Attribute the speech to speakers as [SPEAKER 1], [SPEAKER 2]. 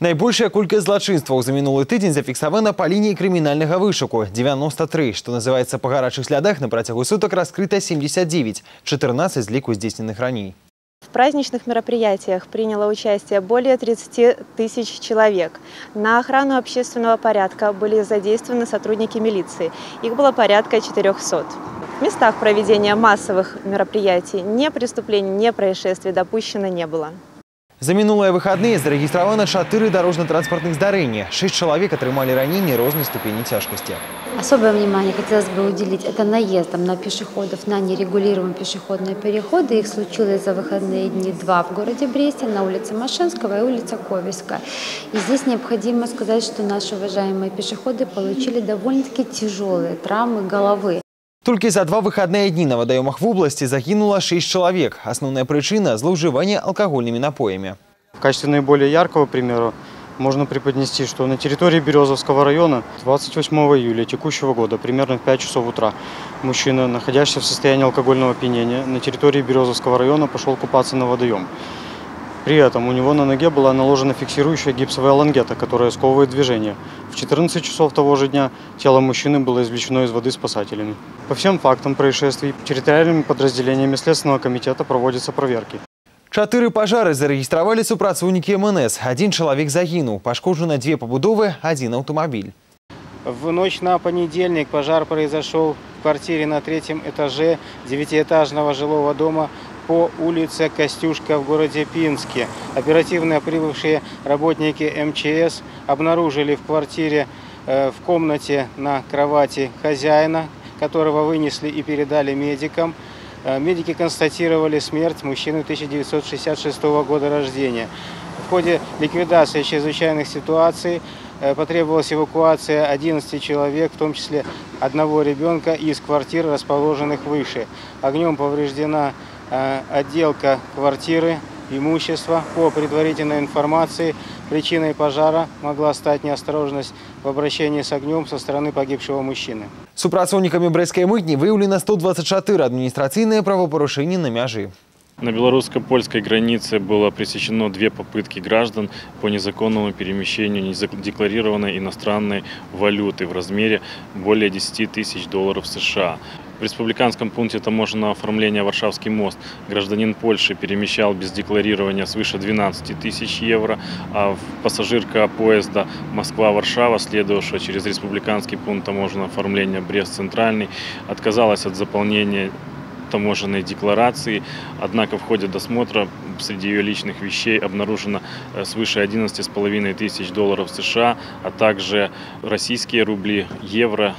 [SPEAKER 1] Найбольшая колькасць злачынстваў за мінулы тыдзень зафіксавана па лініі крымінальнага вышуку – 93, што называецца па гарачых слядах на працягу сутак раскрыта 79, 14 з ліку здзейсненых раней.
[SPEAKER 2] В праздничных мероприятиях приняло участие более 30 тысяч человек. На охрану общественного порядка были задействованы сотрудники милиции. Их было порядка 400. В местах проведения массовых мероприятий ни преступлений, ни происшествий допущено не было.
[SPEAKER 1] За мінулыя выхадныя зарэгістравана 4 дорожно-транспортных здарэння. 6 человек атрымалі ранения рознай ступені цяжкасці.
[SPEAKER 3] Особое внимание хотелось бы уделить это наездам на пешеходов на нерегулируемые пешеходные переходы. Их случилось за выходные дни 2 в городе Бресте, на улице Машинского и улице Ковельская. И здесь необходимо сказать, что наши уважаемые пешеходы получили довольно-таки тяжелые травмы головы.
[SPEAKER 1] Толькі за 2 выхадныя дні на вадаёмах в области загинуло 6 человек. Основная причина – злоуживание алкогольными напоями.
[SPEAKER 4] В качестве наиболее яркого примера можно преподнести, что на территории Березовского района 28 июля текущего года, примерно в 5 часов утра, мужчина, находящийся в состоянии алкогольного опьянения, на территории Березовского района пошел купаться на водоем. При этом у него на ноге была наложена фиксирующая гипсовая лангета, которая сковывает движение. В 14 часов того же дня тело мужчины было извлечено из воды спасателями. По всем фактам происшествий территориальными подразделениями Следственного комитета проводятся проверки.
[SPEAKER 1] 4 пожары зарегистрировали супрацоўнікі МНС. 1 человек загинул. Пошкоджено 2 побудовы, 1 автомобиль.
[SPEAKER 5] В ночь на понедельник пожар произошел в квартире на 3-м этаже 9-этажного жилого дома по улице Костюшка в городе Пинске. Оперативно прибывшие работники МЧС обнаружили в квартире в комнате на кровати хозяина, которого вынесли и передали медикам. Медики констатировали смерть мужчины 1966 года рождения. В ходе ликвидации чрезвычайных ситуаций потребовалась эвакуация 11 человек, в том числе 1 ребенка, из квартир, расположенных выше. Огнем повреждена отделка квартиры, имущества. По предварительной информации, причиной пожара могла стать неосторожность в обращении с огнем со стороны погибшего мужчины.
[SPEAKER 1] Супрацоўнікамі брэсцкай мытні выявлена 124 административные правопарушэнні на мяжы.
[SPEAKER 6] На белорусско-польской границе было пресечено 2 попытки граждан по незаконному перемещению незадекларированной иностранной валюты в размере более 10 тысяч долларов США. В республиканском пункте таможенного оформления «Варшавский мост» гражданин Польши перемещал без декларирования свыше 12 тысяч евро, а пассажирка поезда Москва-Варшава, следовавшая через республиканский пункт таможенного оформления Брест-Центральный, отказалась от заполнения таможенной декларации, однако в ходе досмотра среди ее личных вещей обнаружено свыше 11,5 тысяч долларов США, а также российские рубли, евро,